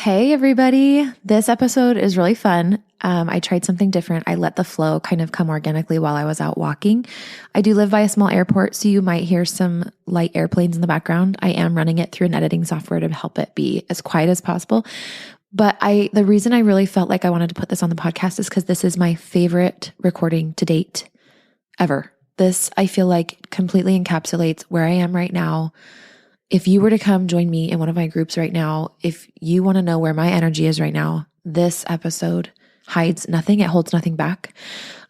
Hey everybody, this episode is really fun. I tried something different. I let the flow kind of come organically while I was out walking. I do live by a small airport, so you might hear some light airplanes in the background. I am running it through an editing software to help it be as quiet as possible. But the reason I really felt like I wanted to put this on the podcast is because this is my favorite recording to date ever. This, I feel like, completely encapsulates where I am right now. If you were to come join me in one of my groups right now, if you want to know where my energy is right now, this episode hides nothing. It holds nothing back.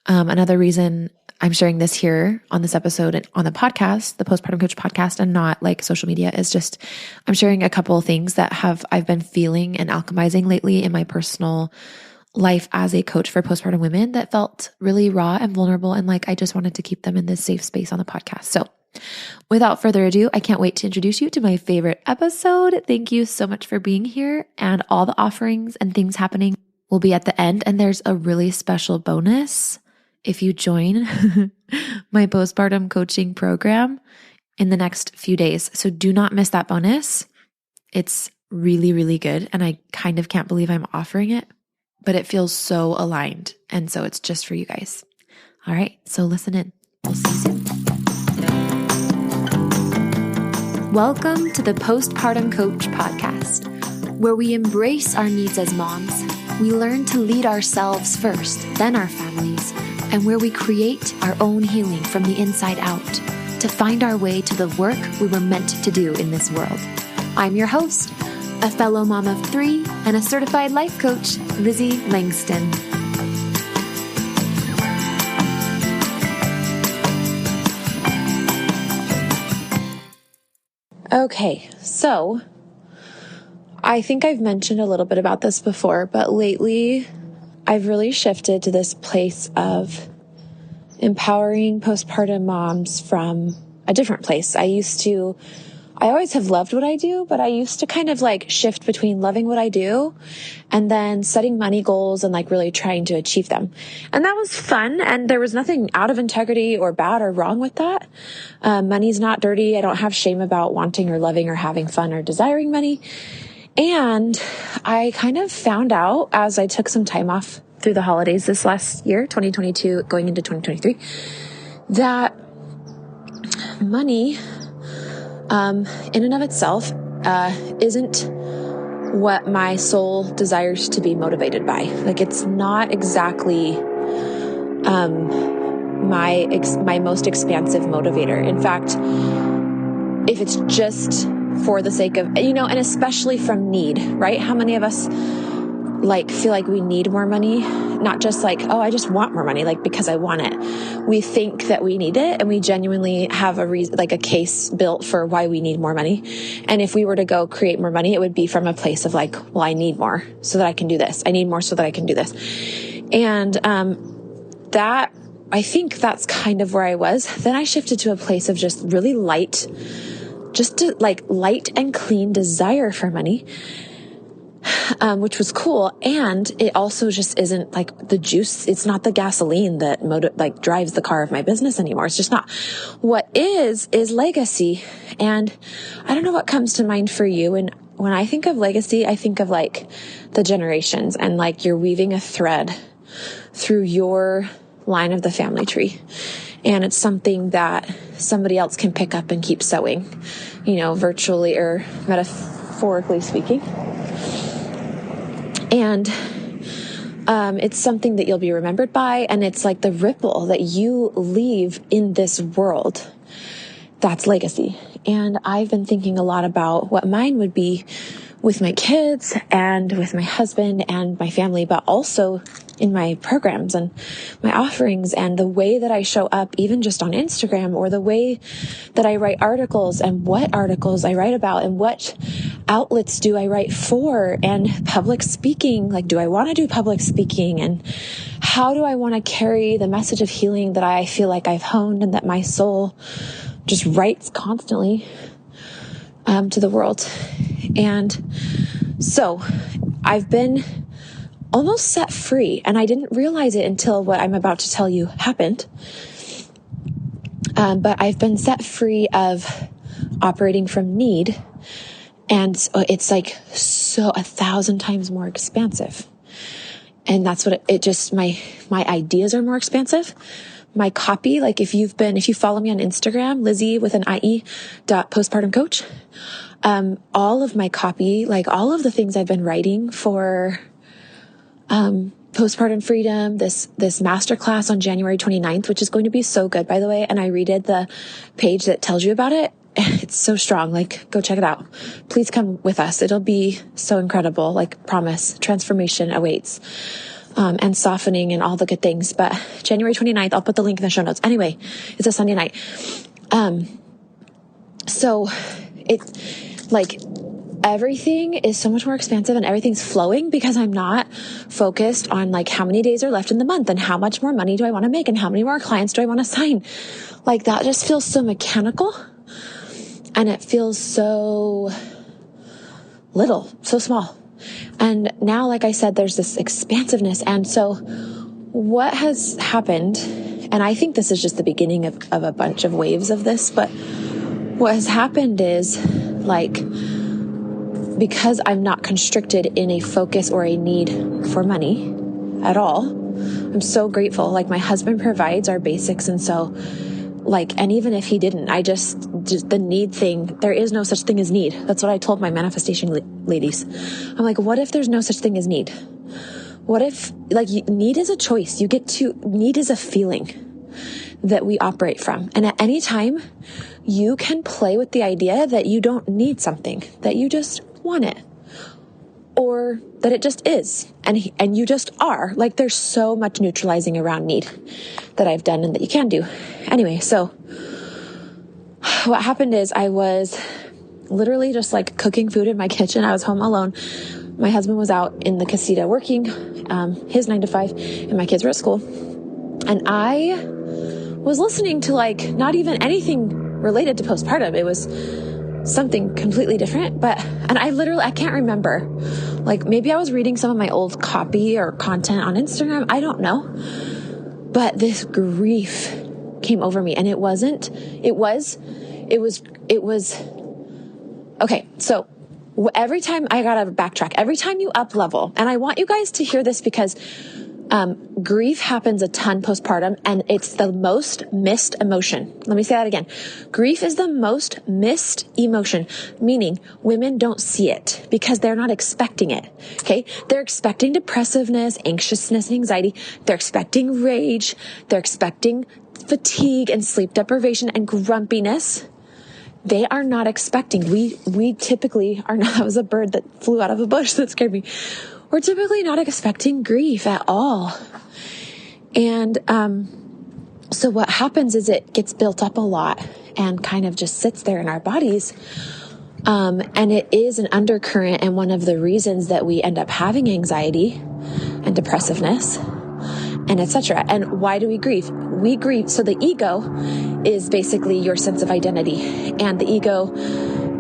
Another reason I'm sharing this here on this episode and on the podcast, the Postpartum Coach podcast, and not like social media, is just I'm sharing a couple of things that I've been feeling and alchemizing lately in my personal life as a coach for postpartum women that felt really raw and vulnerable. And like, I just wanted to keep them in this safe space on the podcast. So without further ado, I can't wait to introduce you to my favorite episode. Thank you so much for being here, and all the offerings and things happening will be at the end. And there's a really special bonus if you join my postpartum coaching program in the next few days. So do not miss that bonus. It's really, really good. And I kind of can't believe I'm offering it, but it feels so aligned. And so it's just for you guys. All right. So listen in. We'll see you soon. Welcome to the Postpartum Coach podcast, where we embrace our needs as moms, we learn to lead ourselves first, then our families, and where we create our own healing from the inside out to find our way to the work we were meant to do in this world. I'm your host, a fellow mom of 3 and a certified life coach, Lizzie Langston. Okay, so I think I've mentioned a little bit about this before, but lately I've really shifted to this place of empowering postpartum moms from a different place. I always have loved what I do, but I used to kind of like shift between loving what I do and then setting money goals and like really trying to achieve them. And that was fun. And there was nothing out of integrity or bad or wrong with that. Money's not dirty. I don't have shame about wanting or loving or having fun or desiring money. And I kind of found out as I took some time off through the holidays this last year, 2022, going into 2023, that money in and of itself isn't what my soul desires to be motivated by. Like, it's not exactly my most expansive motivator. In fact, if it's just for the sake of, and especially from need, right? How many of us like feel like we need more money? Not just like, oh, I just want more money, like because I want it. We think that we need it, and we genuinely have a reason, like a case built for why we need more money. And if we were to go create more money, it would be from a place of like, well, I need more so that I can do this. I need more so that I can do this. And I think that's kind of where I was. Then I shifted to a place of just really light and clean desire for money. Which was cool. And it also just isn't like the juice. It's not the gasoline that drives the car of my business anymore. It's just not. What is legacy. And I don't know what comes to mind for you. And when I think of legacy, I think of like the generations and like you're weaving a thread through your line of the family tree. And it's something that somebody else can pick up and keep sewing, virtually or metaphorically speaking. And it's something that you'll be remembered by, and it's like the ripple that you leave in this world. That's legacy. And I've been thinking a lot about what mine would be with my kids and with my husband and my family, but also in my programs and my offerings and the way that I show up, even just on Instagram, or the way that I write articles and what articles I write about and what outlets do I write for, and public speaking. Like, do I want to do public speaking, and how do I want to carry the message of healing that I feel like I've honed and that my soul just writes constantly to the world. And so I've been almost set free, and I didn't realize it until what I'm about to tell you happened. But I've been set free of operating from need And so it's like so 1,000 times more expansive. And that's what it just, my ideas are more expansive. My copy, like if you follow me on Instagram, Lizzie with an IE postpartum coach, all of my copy, like all of the things I've been writing for, postpartum freedom, this masterclass on January 29th, which is going to be so good, by the way. And I redid the page that tells you about it. It's so strong. Like, go check it out. Please come with us. It'll be so incredible. Like, promise, transformation awaits, and softening and all the good things. But January 29th, I'll put the link in the show notes. Anyway, it's a Sunday night. So it's like everything is so much more expansive and everything's flowing because I'm not focused on like how many days are left in the month and how much more money do I want to make and how many more clients do I want to sign. Like that just feels so mechanical. And it feels so little, so small. And now, like I said, there's this expansiveness. And so what has happened, and I think this is just the beginning of a bunch of waves of this, but what has happened is like, because I'm not constricted in a focus or a need for money at all, I'm so grateful. Like my husband provides our basics. And so like, and even if he didn't, just the need thing, there is no such thing as need. That's what I told my manifestation ladies. I'm like, what if there's no such thing as need? What if like need is a choice? Need is a feeling that we operate from. And at any time you can play with the idea that you don't need something, that you just want it, or that it just is. And you just are. Like there's so much neutralizing around need that I've done and that you can do. Anyway, so what happened is I was literally just like cooking food in my kitchen. I was home alone. My husband was out in the casita working, his 9 to 5, and my kids were at school. And I was listening to like not even anything related to postpartum. It was something completely different, and I can't remember. Like maybe I was reading some of my old copy or content on Instagram. I don't know. But this grief came over me and it was, okay. So every time I gotta backtrack, every time you up level, and I want you guys to hear this because grief happens a ton postpartum and it's the most missed emotion. Let me say that again. Grief is the most missed emotion, meaning women don't see it because they're not expecting it. Okay. They're expecting depressiveness, anxiousness, anxiety. They're expecting rage. They're expecting fatigue and sleep deprivation and grumpiness. They are not expecting. We typically are not. That was a bird that flew out of a bush that scared me. We're typically not expecting grief at all. And so what happens is it gets built up a lot and kind of just sits there in our bodies. And it is an undercurrent and one of the reasons that we end up having anxiety and depressiveness and etc. And why do we grieve? We grieve. So the ego is basically your sense of identity, and the ego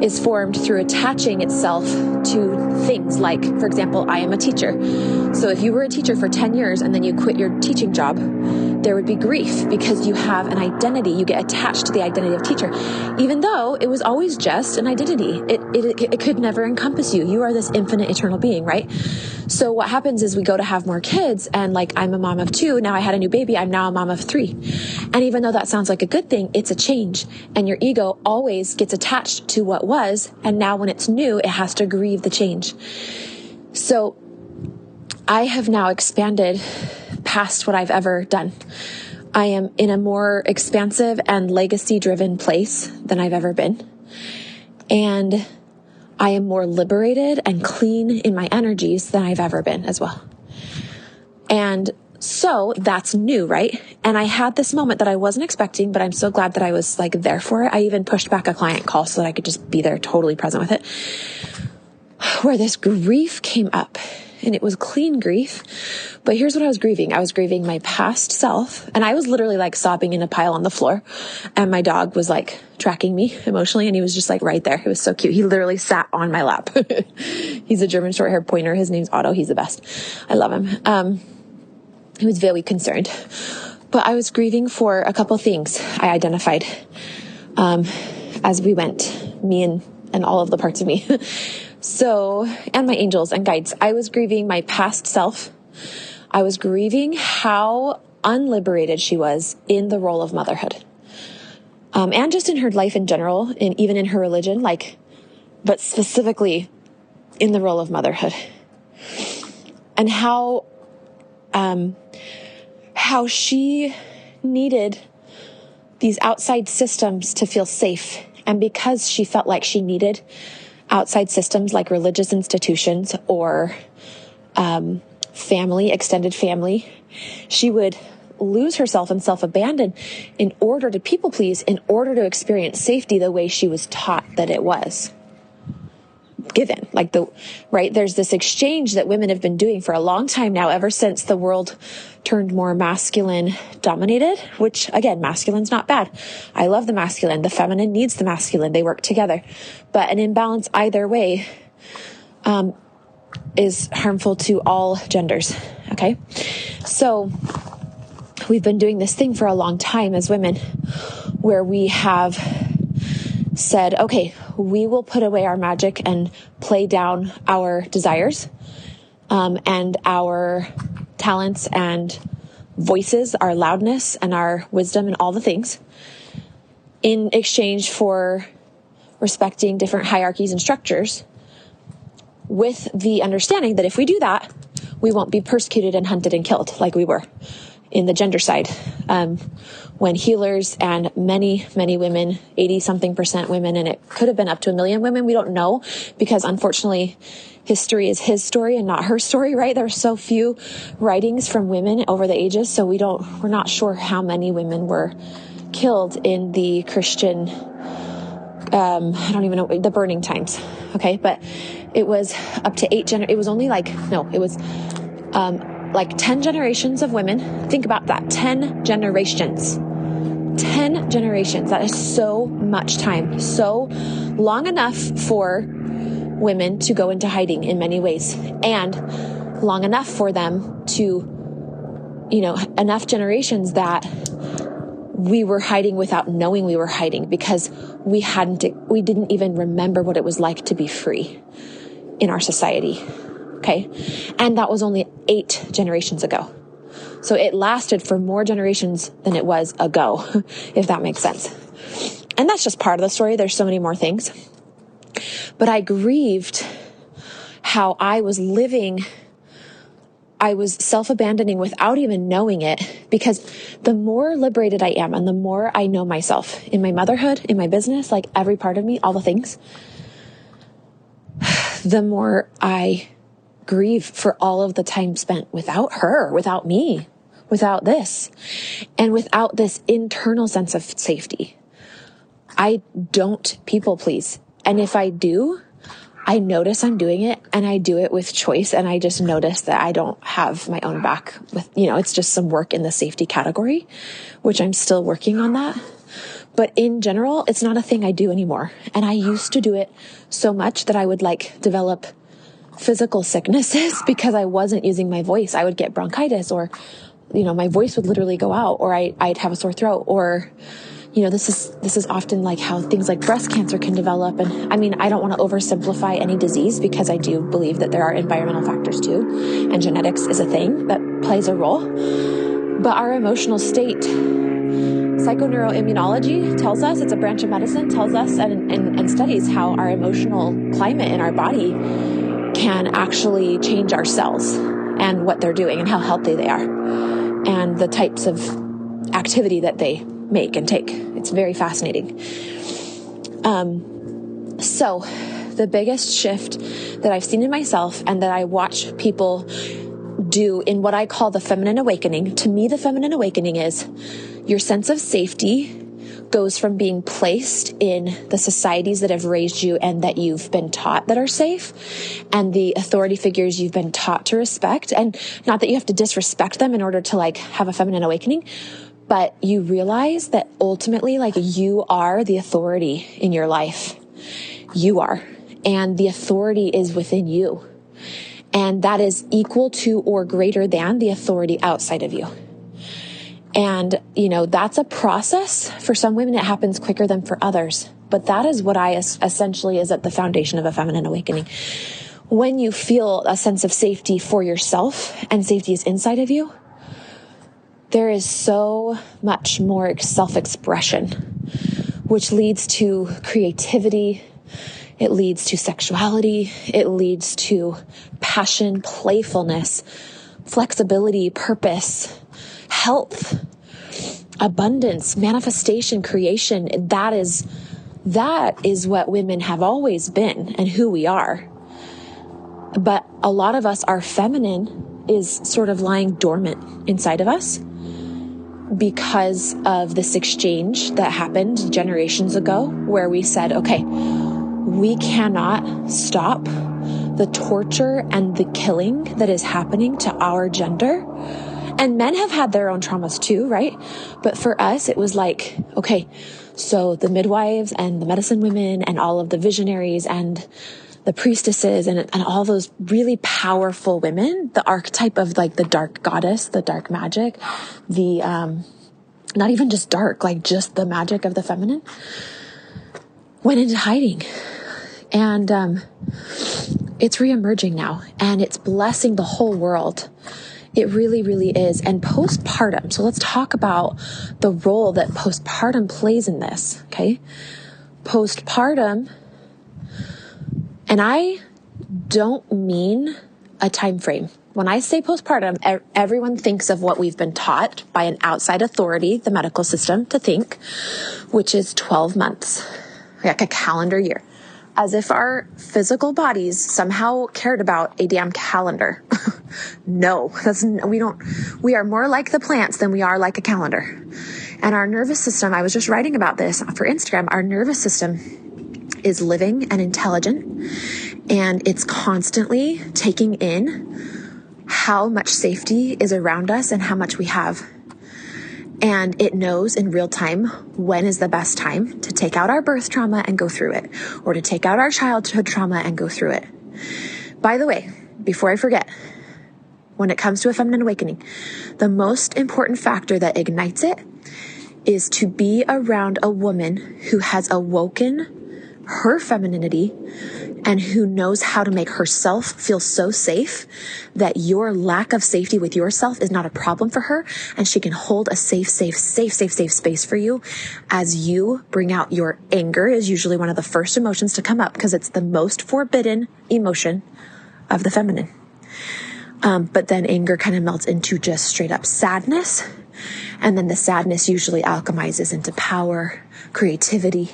is formed through attaching itself to things like, for example, I am a teacher. So if you were a teacher for 10 years and then you quit your teaching job, there would be grief because you have an identity. You get attached to the identity of teacher, even though it was always just an identity. It could never encompass you. You are this infinite, eternal being, right? So what happens is we go to have more kids, and like I'm a mom of 2. Now I had a new baby. I'm now a mom of 3. And even though that sounds like a good thing, it's a change. And your ego always gets attached to what was. And now when it's new, it has to grieve the change. So I have now expanded past what I've ever done. I am in a more expansive and legacy-driven place than I've ever been. And I am more liberated and clean in my energies than I've ever been as well. And so that's new, right? And I had this moment that I wasn't expecting, but I'm so glad that I was like there for it. I even pushed back a client call so that I could just be there totally present with it, where this grief came up. And it was clean grief. But here's what I was grieving. I was grieving my past self. And I was literally like sobbing in a pile on the floor. And my dog was like tracking me emotionally. And he was just like right there. It was so cute. He literally sat on my lap. He's a German short haired pointer. His name's Otto. He's the best. I love him. He was very concerned. But I was grieving for a couple things I identified as we went, me and and all of the parts of me. So, and my angels and guides. I was grieving my past self. I was grieving how unliberated she was in the role of motherhood. And just in her life in general, and even in her religion, but specifically in the role of motherhood. And how she needed these outside systems to feel safe. And because she felt like she needed outside systems like religious institutions or family, extended family, she would lose herself and self-abandon in order to people please, in order to experience safety the way she was taught that it was given. Right? There's this exchange that women have been doing for a long time now, ever since the world turned more masculine dominated, which again, masculine's not bad. I love the masculine. The feminine needs the masculine. They work together. But an imbalance either way is harmful to all genders. Okay. So we've been doing this thing for a long time as women where we have said, okay, we will put away our magic and play down our desires, and our talents and voices, our loudness and our wisdom and all the things in exchange for respecting different hierarchies and structures, with the understanding that if we do that, we won't be persecuted and hunted and killed like we were in the gender side. When healers and many, many women, 80-something% women, and it could have been up to 1 million women, we don't know, because unfortunately history is his story and not her story, right? There are so few writings from women over the ages, so we're not sure how many women were killed in the Christian, I don't even know, the burning times. Okay. But it was up to 8 it was only it was, 10 generations of women. Think about that. 10 generations. 10 generations. That is so much time. So long enough for women to go into hiding in many ways, and long enough for them to, enough generations that we were hiding without knowing we were hiding, because we didn't even remember what it was like to be free in our society. Okay. And that was only 8 generations ago. So it lasted for more generations than it was ago, if that makes sense. And that's just part of the story. There's so many more things. But I grieved how I was self-abandoning without even knowing it, because the more liberated I am and the more I know myself in my motherhood, in my business, like every part of me, all the things, the more I grieve for all of the time spent without her, without me, without this, and without this internal sense of safety. I don't people please. And if I do, I notice I'm doing it, and I do it with choice. And I just notice that I don't have my own back with, it's just some work in the safety category, which I'm still working on that. But in general, it's not a thing I do anymore. And I used to do it so much that I would develop physical sicknesses because I wasn't using my voice. I would get bronchitis, or, my voice would literally go out, or I'd have a sore throat, or, this is often how things like breast cancer can develop. And I don't want to oversimplify any disease, because I do believe that there are environmental factors too, and genetics is a thing that plays a role. But our emotional state, psychoneuroimmunology tells us, it's a branch of medicine, tells us and studies how our emotional climate in our body can actually change our cells and what they're doing and how healthy they are and the types of activity that they make and take. It's very fascinating. So the biggest shift that I've seen in myself, and that I watch people do in what I call the feminine awakening. To me, the feminine awakening is your sense of safety goes from being placed in the societies that have raised you and that you've been taught that are safe, and the authority figures you've been taught to respect. And not that you have to disrespect them in order to have a feminine awakening, but you realize that ultimately, you are the authority in your life. You are. And the authority is within you. And that is equal to or greater than the authority outside of you. And, that's a process. For some women, it happens quicker than for others. But that is what essentially is at the foundation of a feminine awakening. When you feel a sense of safety for yourself and safety is inside of you, there is so much more self-expression, which leads to creativity. It leads to sexuality. It leads to passion, playfulness, flexibility, purpose, health, abundance, manifestation, creation. That is what women have always been and who we are. But a lot of us, our feminine is sort of lying dormant inside of us because of this exchange that happened generations ago where we said, okay, we cannot stop the torture and the killing that is happening to our gender. And men have had their own traumas too, right? But for us, it was like, okay, so the midwives and the medicine women and all of the visionaries and the priestesses and all those really powerful women, the archetype of like the dark goddess, the dark magic, the, not even just dark, like just the magic of the feminine, went into hiding. And it's reemerging now, and it's blessing the whole world. It really, really is. And postpartum. So let's talk about the role that postpartum plays in this. Okay. Postpartum. And I don't mean a time frame. When I say postpartum, everyone thinks of what we've been taught by an outside authority, the medical system, to think, which is 12 months, like a calendar year. As if our physical bodies somehow cared about a damn calendar. No, we are more like the plants than we are like a calendar. And our nervous system, I was just writing about this for Instagram, our nervous system is living and intelligent, and it's constantly taking in how much safety is around us and how much we have. And it knows in real time when is the best time to take out our birth trauma and go through it, or to take out our childhood trauma and go through it. By the way, before I forget, when it comes to a feminine awakening, the most important factor that ignites it is to be around a woman who has awoken her femininity and who knows how to make herself feel so safe that your lack of safety with yourself is not a problem for her, and she can hold a safe space for you as you bring out your anger. Is usually one of the first emotions to come up because it's the most forbidden emotion of the feminine. But then anger kind of melts into just straight up sadness. And then the sadness usually alchemizes into power, creativity,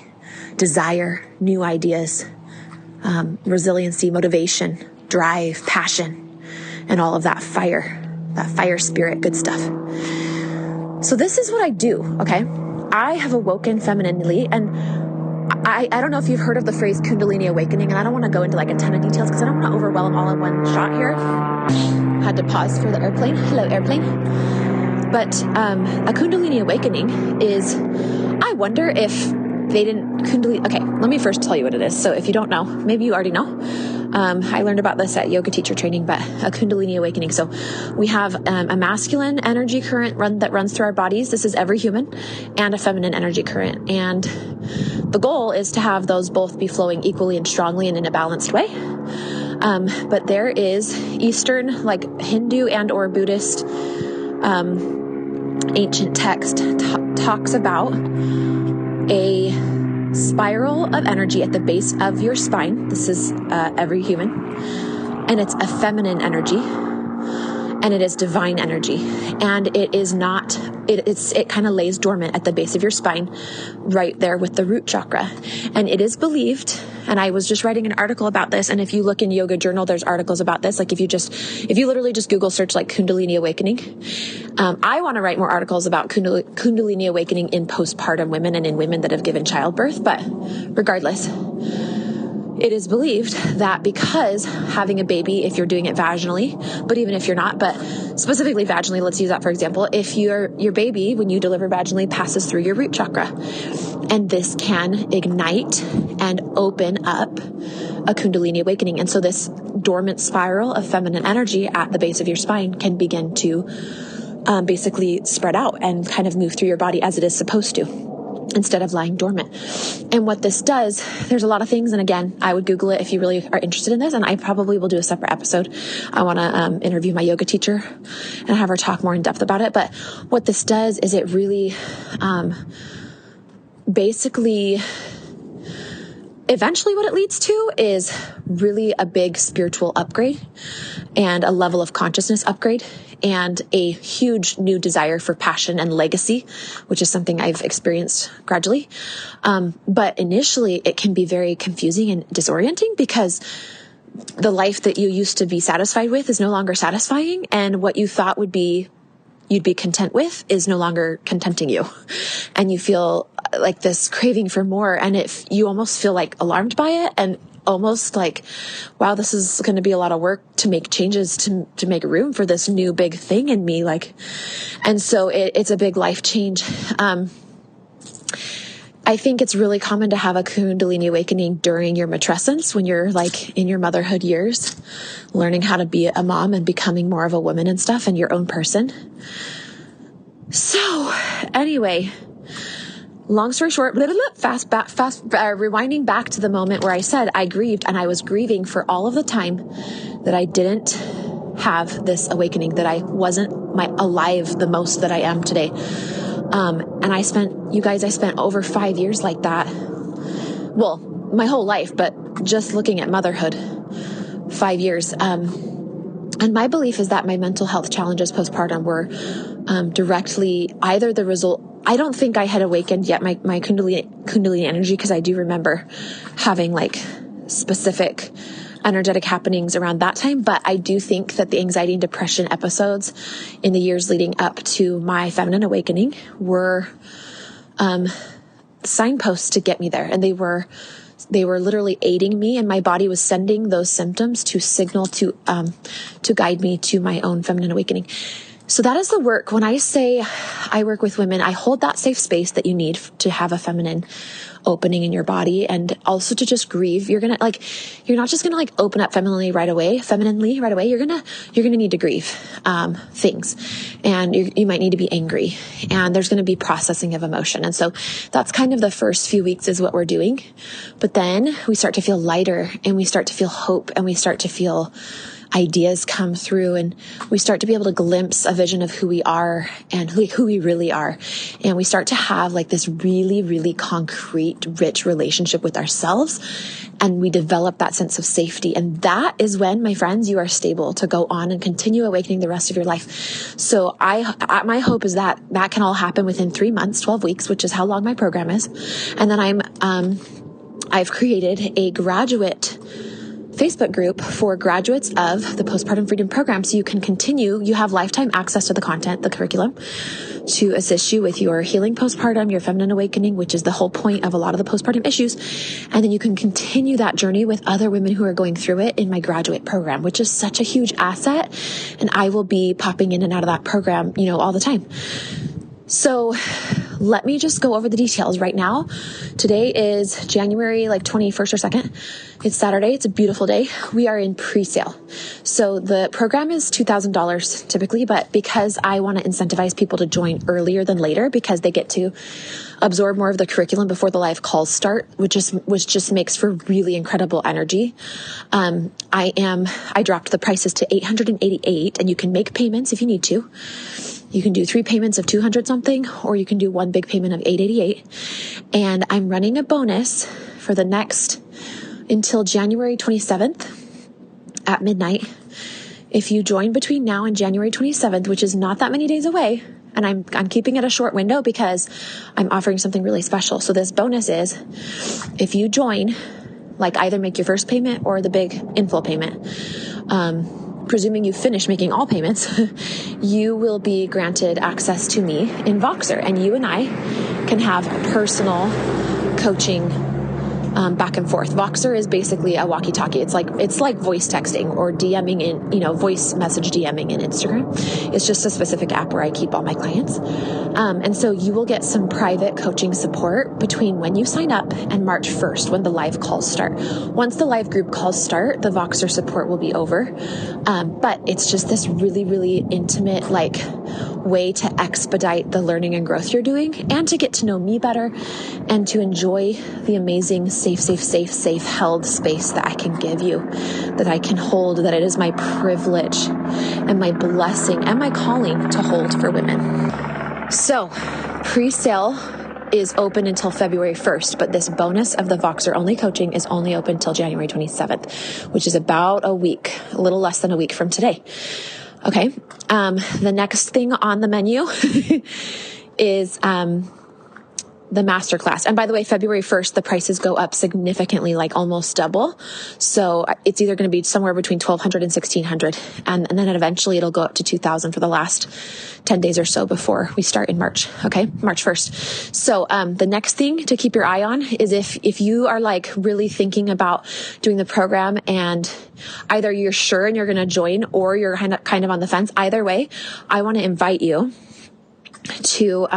desire, new ideas, resiliency, motivation, drive, passion, and all of that fire spirit, good stuff. So this is what I do, okay? I have awoken femininely, and I don't know if you've heard of the phrase Kundalini Awakening, and I don't want to go into like a ton of details because I don't want to overwhelm all in one shot here. Had to pause for the airplane. Hello, airplane. But a Kundalini Awakening is, I wonder if they didn't okay, let me first tell you what it is. So if you don't know, maybe you already know. I learned about this at yoga teacher training, but a Kundalini Awakening. So we have a masculine energy current that runs through our bodies. This is every human, and a feminine energy current. And the goal is to have those both be flowing equally and strongly and in a balanced way. But there is Eastern, like Hindu and or Buddhist, ancient text talks about a spiral of energy at the base of your spine. This is every human, and it's a feminine energy, and it is divine energy, and it is not. It kind of lays dormant at the base of your spine, right there with the root chakra, and it is believed. And I was just writing an article about this, and if you look in Yoga Journal, there's articles about this. Like if you literally just Google search like Kundalini Awakening. I want to write more articles about Kundalini Awakening in postpartum women and in women that have given childbirth. But regardless, it is believed that because having a baby, if you're doing it vaginally, but even if you're not, but specifically vaginally, let's use that for example, if your baby, when you deliver vaginally, passes through your root chakra, and this can ignite and open up a Kundalini Awakening. And so this dormant spiral of feminine energy at the base of your spine can begin to basically spread out and kind of move through your body as it is supposed to. instead of lying dormant. And what this does, there's a lot of things. And again, I would Google it if you really are interested in this. And I probably will do a separate episode. I want to interview my yoga teacher and have her talk more in depth about it. But what this does is it really basically, eventually what it leads to is really a big spiritual upgrade and a level of consciousness upgrade and a huge new desire for passion and legacy, which is something I've experienced gradually. But initially it can be very confusing and disorienting because the life that you used to be satisfied with is no longer satisfying. And what you thought you'd be content with is no longer contenting you. And you feel like this craving for more. And you almost feel like alarmed by it and almost like, wow, this is going to be a lot of work to make changes to make room for this new big thing in me. And so it's a big life change. I think it's really common to have a Kundalini awakening during your matrescence when you're like in your motherhood years, learning how to be a mom and becoming more of a woman and stuff and your own person. So anyway, long story short, rewinding back to the moment where I said I grieved, and I was grieving for all of the time that I didn't have this awakening, that I wasn't alive the most that I am today. And I spent over 5 years like that. Well, my whole life, but just looking at motherhood, 5 years. And my belief is that my mental health challenges postpartum were directly either the result. I don't think I had awakened yet my Kundalini energy, because I do remember having like specific energetic happenings around that time. But I do think that the anxiety and depression episodes in the years leading up to my feminine awakening were signposts to get me there. And they were literally aiding me, and my body was sending those symptoms to signal to guide me to my own feminine awakening. So that is the work. When I say I work with women, I hold that safe space that you need to have a feminine opening in your body, and also to just grieve. You're not just gonna open up femininely right away. You're gonna need to grieve things, and you might need to be angry, and there's gonna be processing of emotion. And so that's kind of the first few weeks is what we're doing. But then we start to feel lighter, and we start to feel hope, and we start to feel ideas come through, and we start to be able to glimpse a vision of who we are and who we really are. And we start to have this really, really concrete, rich relationship with ourselves. And we develop that sense of safety. And that is when, my friends, you are stable to go on and continue awakening the rest of your life. So my hope is that can all happen within 3 months, 12 weeks, which is how long my program is. And then I've created a graduate Facebook group for graduates of the Postpartum Freedom Program. So you can continue, you have lifetime access to the content, the curriculum, to assist you with your healing postpartum, your feminine awakening, which is the whole point of a lot of the postpartum issues. And then you can continue that journey with other women who are going through it in my graduate program, which is such a huge asset. And I will be popping in and out of that program, all the time. So let me just go over the details right now. Today is January 21st or 2nd. It's Saturday. It's a beautiful day. We are in pre-sale. So the program is $2,000 typically, but because I want to incentivize people to join earlier than later, because they get to absorb more of the curriculum before the live calls start, which just makes for really incredible energy. I dropped the prices to $888, and you can make payments if you need to. You can do 3 payments of 200 something, or you can do 1 big payment of $888. And I'm running a bonus for the next until January 27th at midnight. If you join between now and January 27th, which is not that many days away, and I'm keeping it a short window because I'm offering something really special. So this bonus is, if you join, either make your first payment or the big in full payment, presuming you finish making all payments, you will be granted access to me in Voxer, and you and I can have personal coaching back and forth. Voxer is basically a walkie-talkie. It's like voice texting or DMing in, voice message DMing in Instagram. It's just a specific app where I keep all my clients. And so you will get some private coaching support between when you sign up and March 1st, when the live calls start. Once the live group calls start, the Voxer support will be over. But it's just this really, really intimate, way to expedite the learning and growth you're doing, and to get to know me better, and to enjoy the amazing safe held space that I can give you, that I can hold, that it is my privilege and my blessing and my calling to hold for women. So pre-sale is open until February 1st, but this bonus of the Voxer only coaching is only open till January 27th, which is about a week, a little less than a week from today. Okay. The next thing on the menu is, the masterclass. And by the way, February 1st, the prices go up significantly, like almost double. So it's either going to be somewhere between $1,200 and $1,600. And then eventually it'll go up to $2,000 for the last 10 days or so before we start in March. Okay. March 1st. So, the next thing to keep your eye on is if you are like really thinking about doing the program and either you're sure and you're going to join, or you're kind of on the fence, either way, I want to invite you to,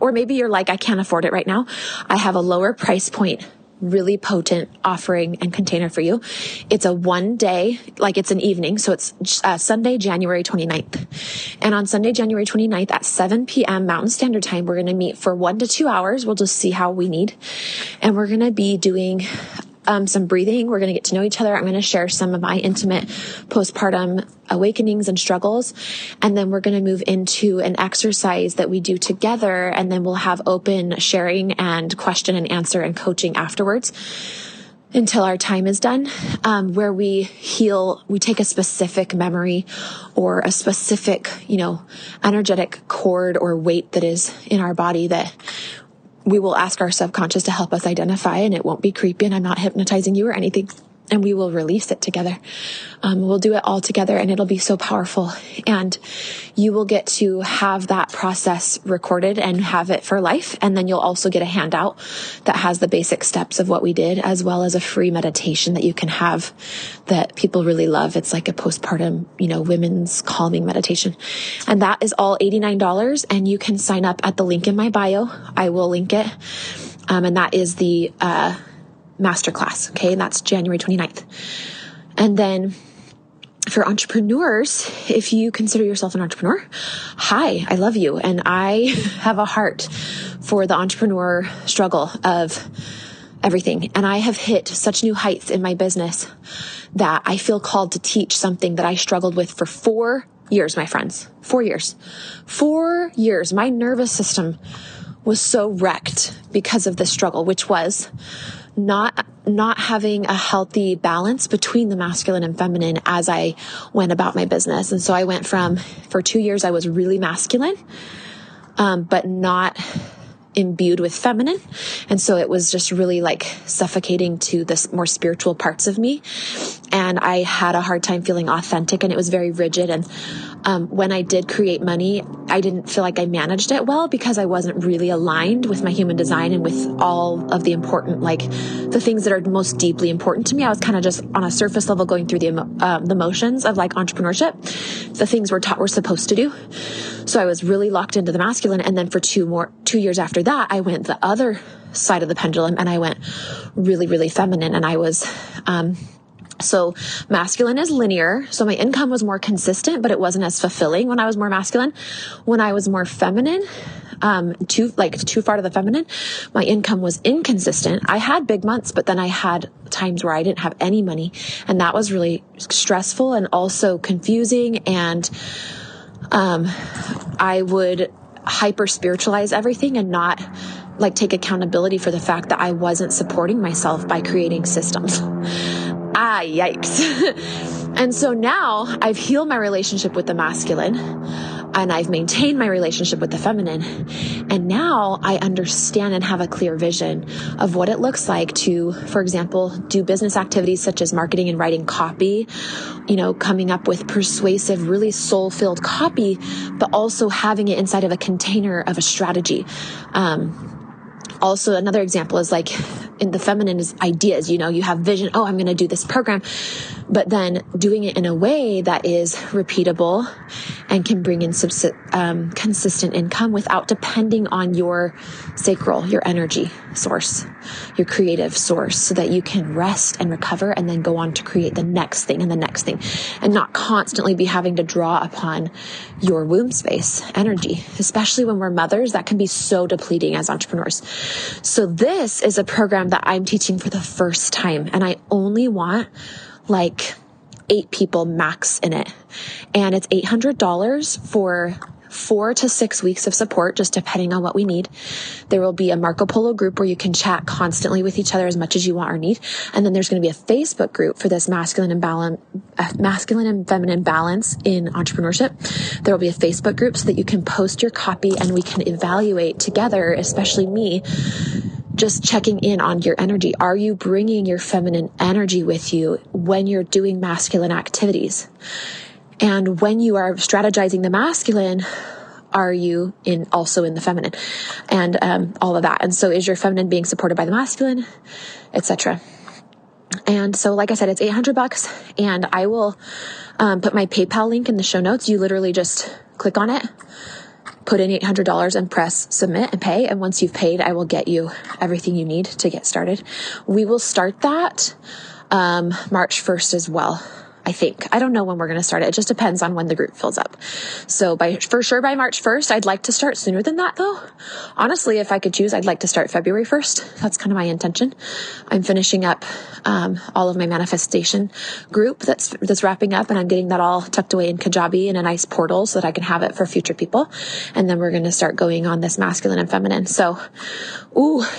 or maybe you're like, I can't afford it right now. I have a lower price point, really potent offering and container for you. It's a one day, like it's an evening. So it's Sunday, January 29th. And on Sunday, January 29th at 7 p.m. Mountain Standard Time, we're going to meet for 1 to 2 hours. We'll just see how we need. And we're going to be doing some breathing. We're going to get to know each other. I'm going to share some of my intimate postpartum awakenings and struggles. And then we're going to move into an exercise that we do together. And then we'll have open sharing and question and answer and coaching afterwards until our time is done, where we heal. We take a specific memory or a specific, energetic cord or weight that is in our body that we will ask our subconscious to help us identify, and it won't be creepy, and I'm not hypnotizing you or anything. And we will release it together. We'll do it all together, and it'll be so powerful. And you will get to have that process recorded and have it for life. And then you'll also get a handout that has the basic steps of what we did, as well as a free meditation that you can have that people really love. It's like a postpartum, women's calming meditation. And that is all $89. And you can sign up at the link in my bio. I will link it. And that is the, masterclass. Okay. And that's January 29th. And then for entrepreneurs, if you consider yourself an entrepreneur, hi, I love you. And I have a heart for the entrepreneur struggle of everything. And I have hit such new heights in my business that I feel called to teach something that I struggled with for 4 years, my friends. 4 years. 4 years. My nervous system was so wrecked because of this struggle, which was not having a healthy balance between the masculine and feminine as I went about my business. And so I went for 2 years, I was really masculine, but not imbued with feminine. And so it was just really like suffocating to the more spiritual parts of me. And I had a hard time feeling authentic, and it was very rigid. And when I did create money, I didn't feel like I managed it well because I wasn't really aligned with my human design and with all of the important, like the things that are most deeply important to me. I was kind of just on a surface level going through the motions of like entrepreneurship, the things we're taught we're supposed to do. So I was really locked into the masculine. And then for 2 years after that, I went the other side of the pendulum, and I went really, really feminine. And I was, so masculine is linear. So my income was more consistent, but it wasn't as fulfilling when I was more masculine. When I was more feminine, too far to the feminine, my income was inconsistent. I had big months, but then I had times where I didn't have any money. And that was really stressful and also confusing. And, I would hyper spiritualize everything and not like take accountability for the fact that I wasn't supporting myself by creating systems. Yikes. And so now I've healed my relationship with the masculine, and I've maintained my relationship with the feminine. And now I understand and have a clear vision of what it looks like to, for example, do business activities such as marketing and writing copy, coming up with persuasive, really soul-filled copy, but also having it inside of a container of a strategy. Also, another example is like in the feminine is ideas, you have vision. Oh, I'm going to do this program, but then doing it in a way that is repeatable and can bring in consistent income without depending on your sacral, your energy source, your creative source, so that you can rest and recover and then go on to create the next thing and the next thing, and not constantly be having to draw upon your womb space energy, especially when we're mothers. That can be so depleting as entrepreneurs. So this is a program that I'm teaching for the first time, and I only want like 8 people max in it. And it's $800 for 4 to 6 weeks of support, just depending on what we need. There will be a Marco Polo group where you can chat constantly with each other as much as you want or need. And then there's going to be a Facebook group for this masculine and feminine balance in entrepreneurship. There will be a Facebook group so that you can post your copy and we can evaluate together, especially me, just checking in on your energy. Are you bringing your feminine energy with you when you're doing masculine activities? And when you are strategizing the masculine, are you also in the feminine, and all of that? And so is your feminine being supported by the masculine, etc.? And so, like I said, it's $800, and I will put my PayPal link in the show notes. You literally just click on it, put in $800 and press submit and pay. And once you've paid, I will get you everything you need to get started. We will start that March 1st as well, I think. I don't know when we're going to start it. It just depends on when the group fills up. So for sure by March 1st, I'd like to start sooner than that though. Honestly, if I could choose, I'd like to start February 1st. That's kind of my intention. I'm finishing up all of my manifestation group that's wrapping up, and I'm getting that all tucked away in Kajabi in a nice portal so that I can have it for future people. And then we're going to start going on this masculine and feminine. So,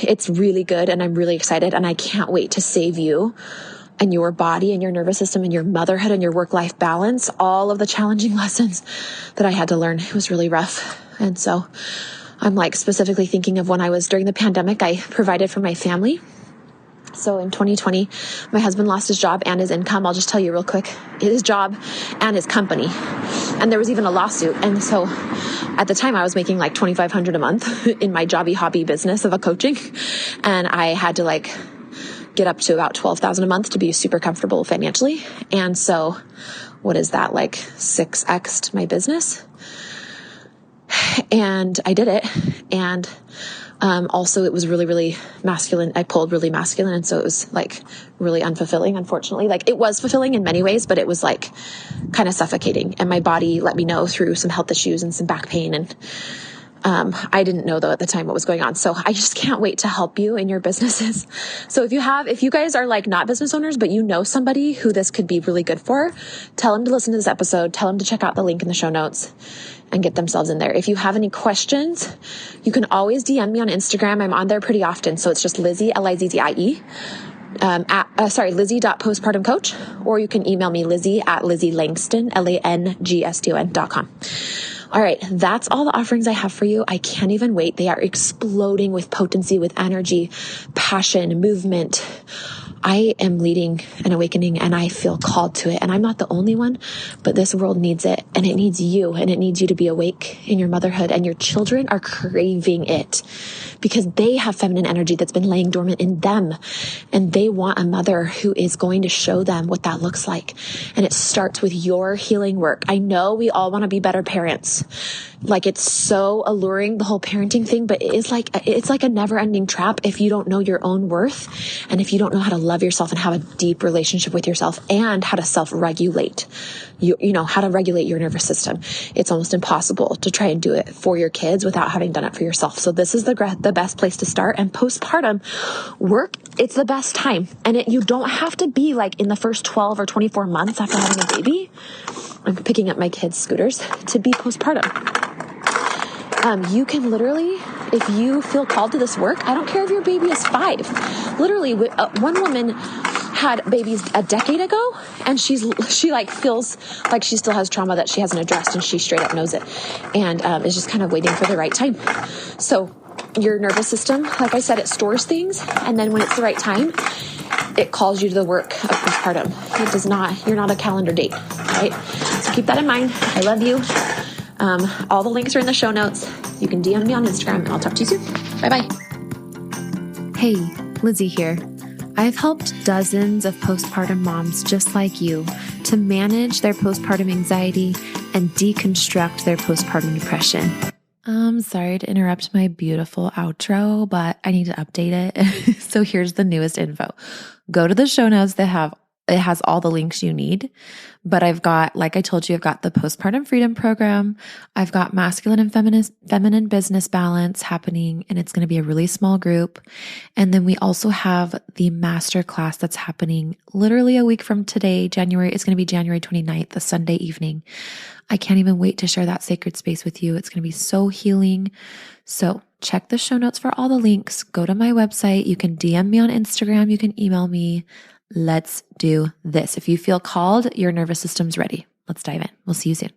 it's really good, and I'm really excited, and I can't wait to save you and your body and your nervous system and your motherhood and your work-life balance, all of the challenging lessons that I had to learn. It was really rough. And so I'm like specifically thinking of when I was during the pandemic, I provided for my family. So in 2020, my husband lost his job and his income. I'll just tell you real quick, his job and his company. And there was even a lawsuit. And so at the time I was making like $2,500 a month in my jobby hobby business of a coaching. And I had to get up to about $12,000 a month to be super comfortable financially. And so what is that? Like 6x'd my business. And I did it. And also it was really, really masculine. I pulled really masculine. And so it was like really unfulfilling, unfortunately. Like it was fulfilling in many ways, but it was like kind of suffocating. And my body let me know through some health issues and some back pain. And I didn't know though at the time what was going on. So I just can't wait to help you in your businesses. So if you guys are like not business owners, but you know somebody who this could be really good for, tell them to listen to this episode, tell them to check out the link in the show notes and get themselves in there. If you have any questions, you can always DM me on Instagram. I'm on there pretty often. So it's just Lizzie, Lizzie. Lizzie.postpartumcoach, or you can email me Lizzie@LizzieLangston, LANGSTON.com. All right, that's all the offerings I have for you. I can't even wait. They are exploding with potency, with energy, passion, movement. I am leading an awakening and I feel called to it. And I'm not the only one, but this world needs it, and it needs you, and it needs you to be awake in your motherhood, and your children are craving it because they have feminine energy that's been laying dormant in them, and they want a mother who is going to show them what that looks like. And it starts with your healing work. I know we all want to be better parents. Like, it's so alluring, the whole parenting thing, but it's like a never ending trap if you don't know your own worth, and if you don't know how to love yourself and have a deep relationship with yourself, and how to self-regulate, how to regulate your nervous system. It's almost impossible to try and do it for your kids without having done it for yourself. So this is the best place to start. And postpartum work, it's the best time. And you don't have to be like in the first 12 or 24 months after having a baby. I'm picking up my kids' scooters to be postpartum. You can literally, if you feel called to this work, I don't care if your baby is 5. Literally, one woman had babies a decade ago, and she feels like she still has trauma that she hasn't addressed, and she straight up knows it, and is just kind of waiting for the right time. So your nervous system, like I said, it stores things, and then when it's the right time, it calls you to the work of postpartum. It does not. You're not a calendar date, right? So keep that in mind. I love you. All the links are in the show notes. You can DM me on Instagram, and I'll talk to you soon. Bye-bye. Hey, Lizzie here. I've helped dozens of postpartum moms just like you to manage their postpartum anxiety and deconstruct their postpartum depression. Sorry to interrupt my beautiful outro, but I need to update it. So here's the newest info. Go to the show notes. It has all the links you need, but I've got, like I told you, I've got the Postpartum Freedom Program. I've got Masculine and Feminine Business Balance happening, and it's going to be a really small group. And then we also have the master class that's happening literally a week from today, January. It's going to be January 29th, the Sunday evening. I can't even wait to share that sacred space with you. It's going to be so healing. So check the show notes for all the links. Go to my website. You can DM me on Instagram. You can email me. Let's do this. If you feel called, your nervous system's ready. Let's dive in. We'll see you soon.